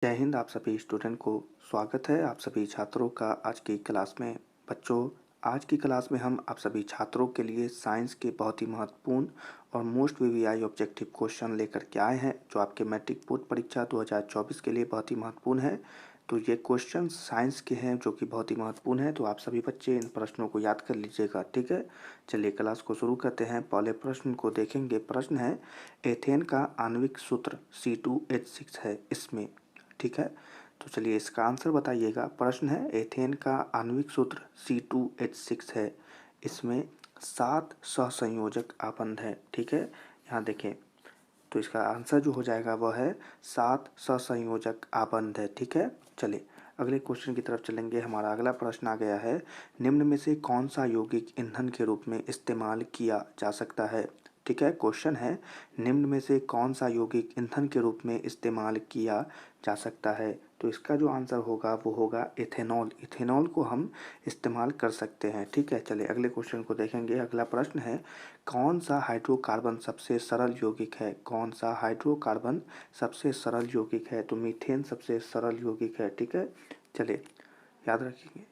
जय हिंद। आप सभी स्टूडेंट को स्वागत है आप सभी छात्रों का आज की क्लास में। बच्चों, आज की क्लास में हम आप सभी छात्रों के लिए साइंस के बहुत ही महत्वपूर्ण और मोस्ट वीवीआई ऑब्जेक्टिव क्वेश्चन लेकर के आए हैं, जो आपके मैट्रिक बोर्ड परीक्षा 2024 के लिए बहुत ही महत्वपूर्ण है। तो ये क्वेश्चन साइंस के हैं जो कि बहुत ही महत्वपूर्ण है, तो आप सभी बच्चे इन प्रश्नों को याद कर लीजिएगा, ठीक है। चलिए क्लास को शुरू करते हैं। पहले प्रश्न को देखेंगे। प्रश्न है, एथेन का आणविक सूत्र C2H6 है इसमें, ठीक है। तो चलिए इसका आंसर बताइएगा। प्रश्न है, एथेन का आणविक सूत्र C2H6 है, इसमें 7 सहसंयोजक आबंध है, ठीक है। यहाँ देखें, तो इसका आंसर जो हो जाएगा वह है 7 सहसंयोजक आबंध है, ठीक है। चलिए अगले क्वेश्चन की तरफ चलेंगे। हमारा अगला प्रश्न आ गया है, निम्न में से कौन सा यौगिक ईंधन के रूप में इस्तेमाल किया जा सकता है, ठीक है। क्वेश्चन है, निम्न में से कौन सा यौगिक ईंधन के रूप में इस्तेमाल किया जा सकता है। तो इसका जो आंसर होगा वो होगा इथेनॉल। इथेनॉल को हम इस्तेमाल कर सकते हैं, ठीक है। चलिए अगले क्वेश्चन को देखेंगे। अगला प्रश्न है, कौन सा हाइड्रोकार्बन सबसे सरल यौगिक है। कौन सा हाइड्रोकार्बन सबसे सरल यौगिक है। तो मीथेन सबसे सरल यौगिक है, ठीक है। चलिए याद रखेंगे।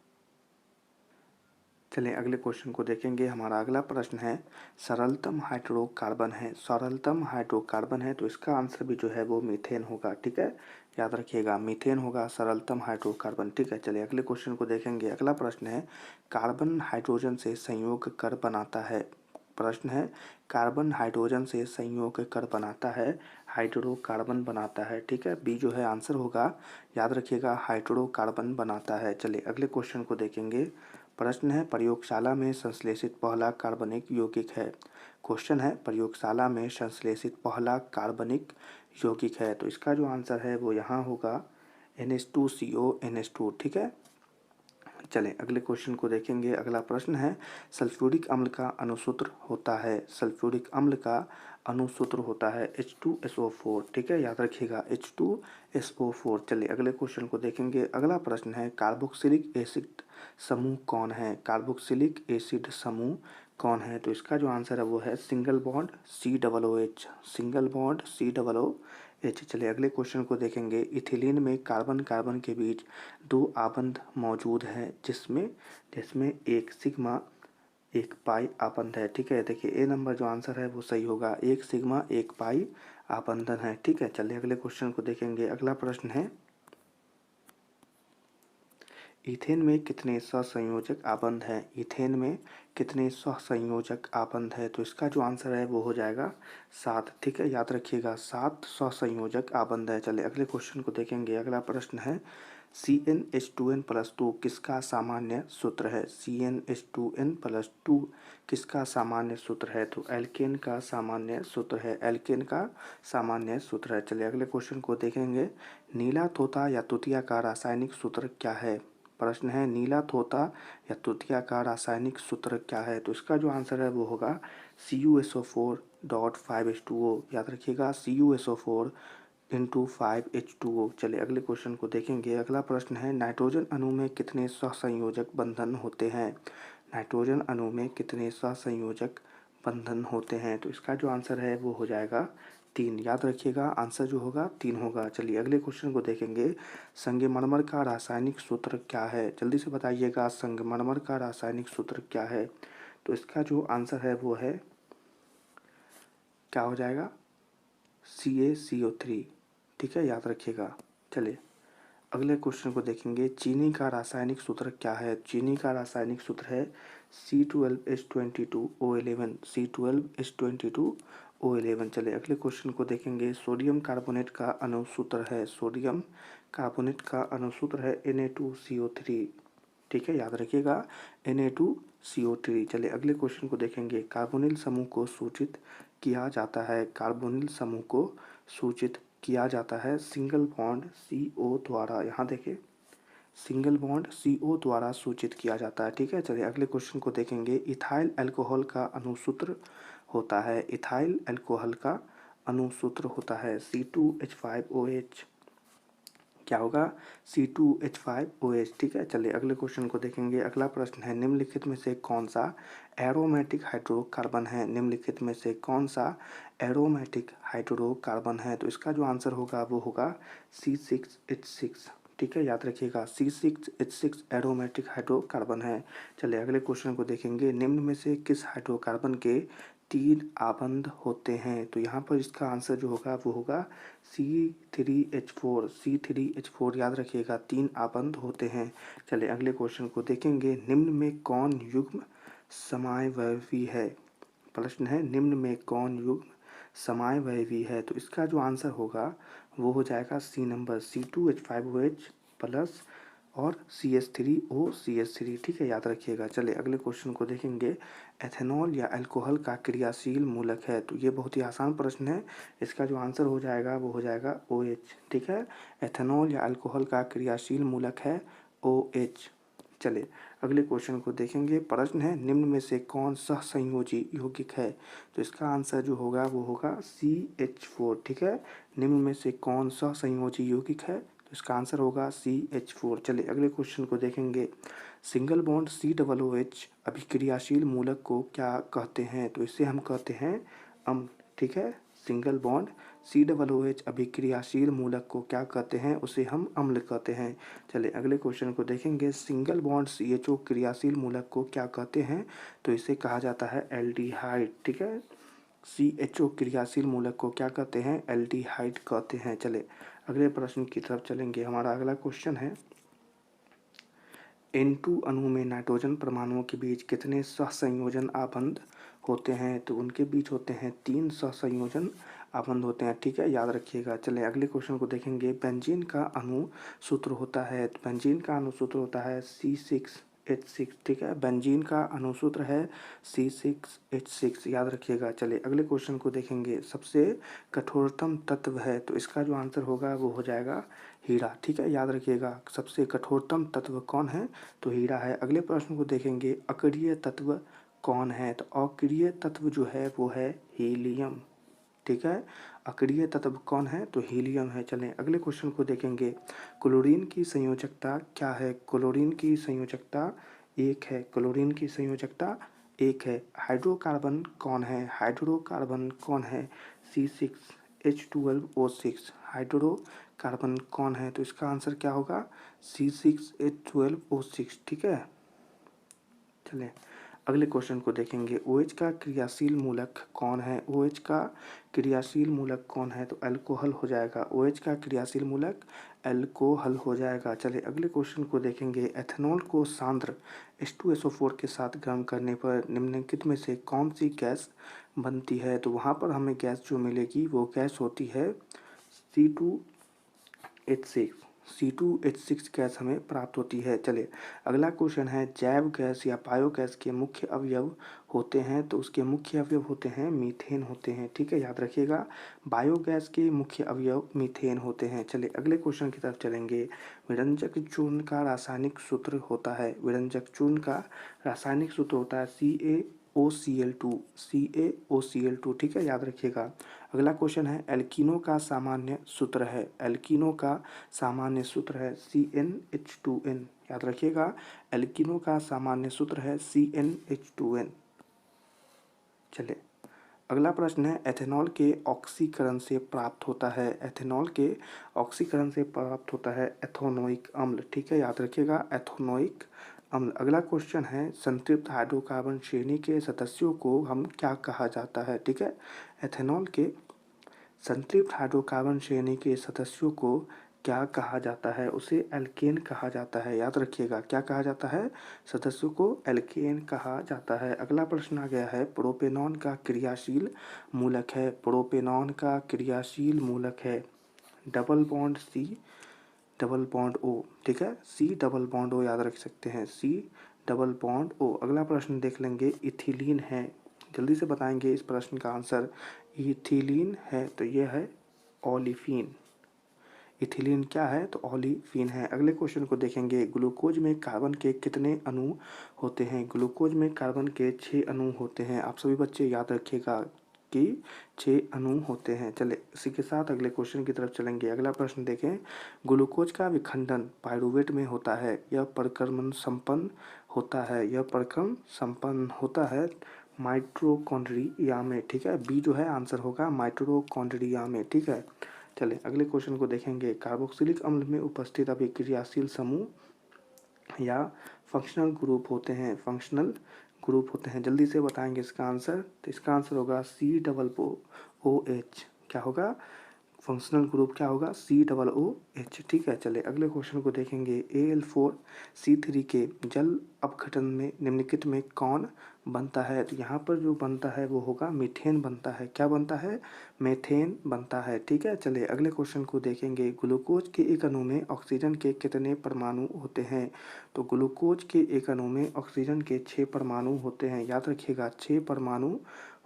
चलिए अगले क्वेश्चन को देखेंगे। हमारा अगला प्रश्न है, सरलतम हाइड्रोकार्बन है। सरलतम हाइड्रोकार्बन है, तो इसका आंसर भी जो है वो मीथेन होगा, ठीक है। याद रखिएगा, मीथेन होगा सरलतम हाइड्रोकार्बन, ठीक है। चलिए अगले क्वेश्चन को देखेंगे। अगला प्रश्न है, कार्बन हाइड्रोजन से संयोग कर बनाता है। प्रश्न है, कार्बन हाइड्रोजन से संयोग कर बनाता है, हाइड्रोकार्बन बनाता है, ठीक है। बी जो है आंसर होगा। याद रखिएगा, हाइड्रोकार्बन बनाता है। चलिए अगले क्वेश्चन को देखेंगे। प्रश्न है, प्रयोगशाला में संश्लेषित पहला कार्बनिक यौगिक है। क्वेश्चन है, प्रयोगशाला में संश्लेषित पहला कार्बनिक यौगिक है, तो इसका जो आंसर है वो यहाँ होगा NH2CO NH2, ठीक है। चलें अगले क्वेश्चन को देखेंगे। अगला प्रश्न है, सल्फ्यूरिक अम्ल का अणुसूत्र होता है। सल्फ्यूरिक अम्ल का अणुसूत्र होता है H2SO4, ठीक है। याद रखिएगा H2SO4। चलिए अगले क्वेश्चन को देखेंगे। अगला प्रश्न है, कार्बोक्सिलिक एसिड समूह कौन है। कार्बोक्सिलिक एसिड समूह कौन है। तो इसका जो आंसर है वो है single bond COOH, single bond COOH। चलिए अगले क्वेश्चन को देखेंगे। इथिलीन में कार्बन कार्बन के बीच 2 आबंध मौजूद हैं, जिसमें जिसमें एक सिग्मा एक पाई आबंध है, ठीक है। देखिए ए नंबर जो आंसर है वो सही होगा, एक सिग्मा एक पाई आबंधन है, ठीक है। चलिए अगले क्वेश्चन को देखेंगे। अगला प्रश्न है, इथेन में कितने सहसंयोजक आबंध हैं। इथेन में कितने सहसंयोजक आबंध है। तो इसका जो आंसर है वो हो जाएगा 7, ठीक है। याद रखिएगा 7 सहसंयोजक आबंध है। चलिए अगले क्वेश्चन को देखेंगे। अगला प्रश्न है, CnH2n+2 किसका सामान्य सूत्र है। CnH2n+2 किसका सामान्य सूत्र है। तो एल्केन का सामान्य सूत्र है, एल्केन का सामान्य सूत्र है। चलिए अगले क्वेश्चन को देखेंगे। नीला तोता या तुतिया का रासायनिक सूत्र क्या है। प्रश्न है, नीला तोता या तुतिया का रासायनिक सूत्र क्या है। तो इसका जो आंसर है वो होगा CuSO4.5H2O। याद रखिएगा CuSO4 × 5H2O। चलिए अगले क्वेश्चन को देखेंगे। अगला प्रश्न है, नाइट्रोजन अणु में कितने सहसंयोजक बंधन होते हैं। नाइट्रोजन अणु में कितने सहसंयोजक बंधन होते हैं। तो इसका जो आंसर है वो हो जाएगा 3। याद रखिएगा आंसर जो होगा 3 होगा। चलिए अगले क्वेश्चन को देखेंगे। संगमरमर का रासायनिक सूत्र क्या है। जल्दी से बताइएगा, संगमरमर का रासायनिक सूत्र क्या है। तो इसका जो आंसर है वो है, क्या हो जाएगा, CaCO3, ठीक है। याद रखिएगा। चलिए अगले क्वेश्चन को देखेंगे। चीनी का रासायनिक सूत्र क्या है। चीनी का रासायनिक सूत्र है C12H22O11, C12H22O11। चलिए अगले क्वेश्चन को देखेंगे। सोडियम कार्बोनेट का अणुसूत्र है, सोडियम कार्बोनेट का अणुसूत्र है Na2CO3, ठीक है। याद रखिएगा Na2CO3। चलिए अगले क्वेश्चन को देखेंगे। कार्बोनिल समूह को सूचित किया जाता है, कार्बोनिल समूह को सूचित किया जाता है सिंगल बॉन्ड CO द्वारा। यहाँ देखिए सिंगल बॉन्ड CO द्वारा सूचित किया जाता है, ठीक है। चलिए अगले क्वेश्चन को देखेंगे। इथाइल अल्कोहल का अणुसूत्र होता है, इथाइल अल्कोहल का अणुसूत्र होता है C2H5OH। क्या होगा C2H5OH। ठीक है, चलिए अगले क्वेश्चन को देखेंगे। अगला प्रश्न है, निम्नलिखित में से कौन सा एरोमेटिक हाइड्रोकार्बन है? निम्नलिखित में से कौन सा एरोमेटिक हाइड्रोकार्बन है? तो इसका जो आंसर होगा वो होगा C6H6। ठीक है, याद रखिएगा C6H6 एरोमेटिक हाइड्रोकार्बन है। चलिए अगले क्वेश्चन को देखेंगे। निम्न में से किस हाइड्रोकार्बन के 3 आबंध होते हैं? तो यहाँ पर इसका आंसर जो होगा वो होगा C3H4। C3H4 याद रखिएगा, 3 आबंध होते हैं। चलिए अगले क्वेश्चन को देखेंगे। निम्न में कौन युग्म समावयवी है? प्रश्न है, निम्न में कौन युग्म समावयवी है? तो इसका जो आंसर होगा वो हो जाएगा सी नंबर C2H5OH प्लस और CH3OCH3। ठीक है, याद रखिएगा। चलिए अगले क्वेश्चन को देखेंगे। एथेनॉल या अल्कोहल का क्रियाशील मूलक है? तो ये बहुत ही आसान प्रश्न है। इसका जो आंसर हो जाएगा वो हो जाएगा OH। ठीक है, एथेनॉल या अल्कोहल का क्रियाशील मूलक है OH। चलिए अगले क्वेश्चन को देखेंगे। प्रश्न है, निम्न में से कौन सहसंयोजी यौगिक है? तो इसका आंसर जो होगा वो होगा CH4। ठीक है, निम्न में से कौन सहसंयोजी यौगिक है? तो इसका आंसर होगा CH4। चलिए अगले क्वेश्चन को देखेंगे। सिंगल बॉन्ड COOH अभिक्रियाशील मूलक को क्या कहते हैं? तो इसे हम कहते हैं अम्ल। ठीक है, सिंगल बॉन्ड COOH अभिक्रियाशील मूलक को क्या कहते हैं? उसे हम अम्ल कहते हैं। चलिए अगले क्वेश्चन को देखेंगे। सिंगल बॉन्ड CHO क्रियाशील मूलक को क्या कहते हैं? तो इसे कहा जाता है एल्डिहाइड। ठीक है, CHO क्रियाशील मूलक को क्या कहते हैं? एल्डिहाइड कहते हैं। चले अगले प्रश्न की तरफ चलेंगे। हमारा अगला क्वेश्चन है, N2 अणु में नाइट्रोजन परमाणुओं के बीच कितने सहसंयोजन आबंध होते हैं? तो उनके बीच होते हैं 3 सहसंयोजन आबंध होते हैं। ठीक है, याद रखिएगा। चलिए अगले क्वेश्चन को देखेंगे। बेंजीन का अणु सूत्र होता है, बेंजीन का अणु सूत्र होता है C6H6। ठीक है, बेंजीन का अणु सूत्र है C6H6, याद रखिएगा। चलिए अगले क्वेश्चन को देखेंगे। सबसे कठोरतम तत्व है? तो इसका जो आंसर होगा वो हो जाएगा हीरा। ठीक है, याद रखिएगा, सबसे कठोरतम तत्व कौन है? तो हीरा है। अगले प्रश्न को देखेंगे। अक्रिय तत्व कौन है? तो अक्रिय तत्व जो है वो है हीलियम। ठीक है, अक्रिय तत्व कौन है? तो हीलियम है। चलें अगले क्वेश्चन को देखेंगे। क्लोरीन की संयोजकता क्या है? क्लोरीन की संयोजकता 1 है। क्लोरीन की संयोजकता 1 है। हाइड्रोकार्बन कौन है? हाइड्रोकार्बन कौन है? C6H12O6 हाइड्रोकार्बन कौन है? तो इसका आंसर क्या होगा? C6H12O6। ठीक है, चलें अगले क्वेश्चन को देखेंगे। OH का क्रियाशील मूलक कौन है? OH का क्रियाशील मूलक कौन है? तो अल्कोहल हो जाएगा। OH का क्रियाशील मूलक अल्कोहल हो जाएगा। चलिए अगले क्वेश्चन को देखेंगे। एथेनॉल को सांद्र H2SO4 के साथ गर्म करने पर निम्नलिखित में से कौन सी गैस बनती है? तो वहाँ पर हमें गैस जो मिलेगी वो गैस होती है C2H6। C2H6 गैस हमें प्राप्त होती है। चलिए अगला क्वेश्चन है, जैव गैस या बायोगैस के मुख्य अवयव होते हैं? तो उसके मुख्य अवयव होते हैं मीथेन होते हैं। ठीक है, याद रखिएगा, बायोगैस के मुख्य अवयव मीथेन होते हैं। चलिए अगले क्वेश्चन की तरफ चलेंगे। विरंजक चूर्ण का रासायनिक सूत्र होता है, विरंजक चूर्ण का रासायनिक सूत्र होता है CaOCl2। ठीक है, याद रखिएगा। अगला क्वेश्चन है, एल्कीनो का सामान्य सूत्र है, एल्कीनो का सामान्य सूत्र है CnH2n। याद रखिएगा, एल्कीनो का सामान्य सूत्र है CnH2n। चलिए अगला प्रश्न है, एथेनॉल के ऑक्सीकरण से प्राप्त होता है, एथेनॉल के ऑक्सीकरण से प्राप्त होता है एथोनोइक अम्ल। ठीक है, याद रखिएगा, एथोनोइक अम्ल। अगला क्वेश्चन है, संतृप्त हाइड्रोकार्बन श्रेणी के सदस्यों को हम क्या कहा जाता है? ठीक है, एथेनॉल के संतृप्त हाइड्रोकार्बन श्रेणी के सदस्यों को क्या कहा जाता है? उसे एल्केन कहा जाता है। याद रखिएगा, क्या कहा जाता है? सदस्यों को एल्केन कहा जाता है। अगला प्रश्न आ गया है, प्रोपेनॉन का क्रियाशील मूलक है, प्रोपेनॉन का क्रियाशील मूलक है double bond C double bond O। ठीक है, C डबल बॉन्ड O याद रख सकते हैं, C डबल बॉन्ड O। अगला प्रश्न देख लेंगे, इथिलीन है, जल्दी से बताएंगे इस प्रश्न का आंसर। इथिलीन है तो यह है ओलिफिन। इथिलीन क्या है? तो ओलिफिन है। अगले क्वेश्चन को देखेंगे। ग्लूकोज में कार्बन के कितने अणु होते हैं? ग्लूकोज में कार्बन के 6 अणु होते हैं। आप सभी बच्चे याद रखिएगा, की 6 अणु होते हैं। चले इसी के साथ अगले क्वेश्चन की तरफ चलेंगे। अगला प्रश्न देखें, ग्लूकोज का विखंडन पायरुवेट में होता है, यह प्रक्रमण संपन्न होता है, यह प्रक्रमण संपन्न होता है माइटोकॉन्ड्रिया में। ठीक है, बी जो है आंसर होगा माइटोकॉन्ड्रिया में। ठीक है, चले अगले क्वेश्चन को देखेंगे। कार्बोक्सिलिक अम्ल में उपस्थित अभिक्रियाशील समूह या फंक्शनल ग्रुप होते हैं, फंक्शनल ग्रुप होते हैं। जल्दी से बताएंगे इसका आंसर। तो इसका आंसर होगा COOH। क्या होगा? फंक्शनल ग्रुप क्या होगा? COOH। ठीक है, चले अगले क्वेश्चन को देखेंगे। Al4C3 के जल अपघटन में निम्नलिखित में कौन बनता है? तो यहाँ पर जो बनता है वो होगा मीथेन बनता है। क्या बनता है? मीथेन बनता है। ठीक है, चले अगले क्वेश्चन को देखेंगे। ग्लूकोज के एक अणु में ऑक्सीजन के कितने परमाणु होते हैं? तो ग्लूकोज के एक अणु में ऑक्सीजन के 6 परमाणु होते हैं। याद रखिएगा 6 परमाणु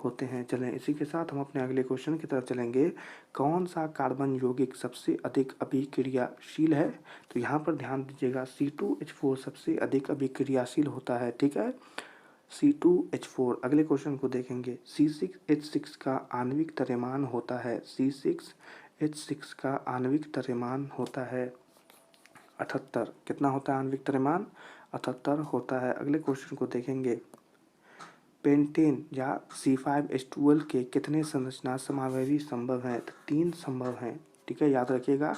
होते हैं। चलें इसी के साथ हम अपने अगले क्वेश्चन की तरफ चलेंगे। कौन सा कार्बन यौगिक सबसे अधिक अभिक्रियाशील है? तो यहाँ पर ध्यान दीजिएगा C2H4 सबसे अधिक अभिक्रियाशील होता है। ठीक है, C2H4। अगले क्वेश्चन को देखेंगे। C6H6 का आणविक द्रव्यमान होता है, C6H6 का आणविक द्रव्यमान होता है 78। कितना होता है आणविक द्रव्यमान? 78 होता है। अगले क्वेश्चन को देखेंगे। पेंटेन या C5H12 के कितने संरचना समावेशी संभव हैं? तो 3 संभव हैं। ठीक है, याद रखिएगा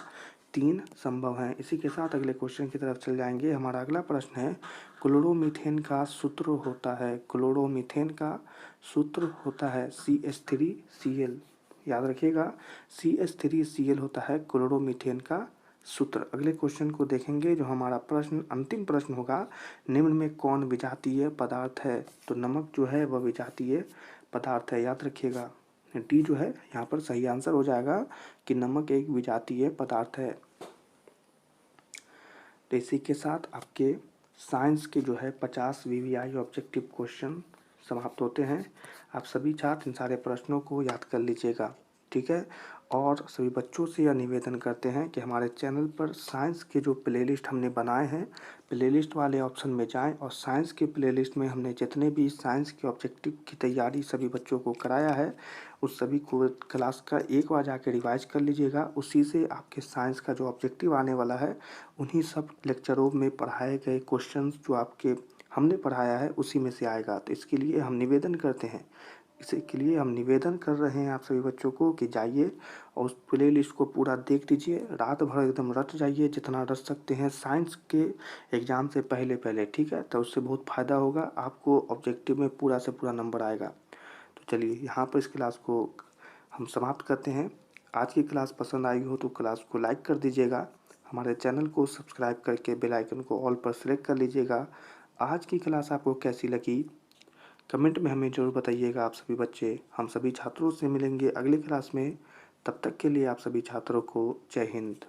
3 संभव हैं। इसी के साथ अगले क्वेश्चन की तरफ चल जाएंगे। हमारा अगला प्रश्न है, क्लोरोमीथेन का सूत्र होता है, क्लोरोमीथेन का सूत्र होता है CH3Cl। याद रखिएगा CH3Cl होता है क्लोरोमीथेन का सूत्र। अगले क्वेश्चन को देखेंगे। जो हमारा प्रश्न अंतिम प्रश्न होगा, निम्न में कौन विजातीय पदार्थ है? तो नमक जो है वह विजातीय पदार्थ है। याद रखिएगा डी जो है यहाँ पर सही आंसर हो जाएगा कि नमक एक विजातीय पदार्थ है। तो इसी के साथ आपके साइंस के जो है 50 VVI ऑब्जेक्टिव क्वेश्चन समाप्त होते हैं। आप सभी छात्र इन सारे प्रश्नों को याद कर लीजिएगा। ठीक है, और सभी बच्चों से यह निवेदन करते हैं कि हमारे चैनल पर साइंस के जो प्लेलिस्ट हमने बनाए हैं, प्लेलिस्ट वाले ऑप्शन में जाएं और साइंस के प्लेलिस्ट में हमने जितने भी साइंस के ऑब्जेक्टिव की तैयारी सभी बच्चों को कराया है, उस सभी को क्लास का एक बार जाकर रिवाइज कर लीजिएगा। उसी से आपके साइंस का जो ऑब्जेक्टिव आने वाला है, उन्हीं सब लेक्चरों में पढ़ाए गए क्वेश्चंस जो आपके हमने पढ़ाया है उसी में से आएगा। तो इसके लिए हम निवेदन करते हैं, इसके लिए हम निवेदन कर रहे हैं आप सभी बच्चों को कि जाइए और उस प्ले लिस्ट को पूरा देख लीजिए। रात भर एकदम रट जाइए, जितना रट सकते हैं साइंस के एग्ज़ाम से पहले पहले। ठीक है, तो उससे बहुत फ़ायदा होगा, आपको ऑब्जेक्टिव में पूरा से पूरा नंबर आएगा। तो चलिए यहाँ पर इस क्लास को हम समाप्त करते हैं। आज की क्लास पसंद आई हो तो क्लास को लाइक कर दीजिएगा, हमारे चैनल को सब्सक्राइब करके बेल आइकन को ऑल पर सेलेक्ट कर लीजिएगा। आज की क्लास आपको कैसी लगी कमेंट में हमें ज़रूर बताइएगा। आप सभी बच्चे, हम सभी छात्रों से मिलेंगे अगली क्लास में। तब तक के लिए आप सभी छात्रों को जय हिंद।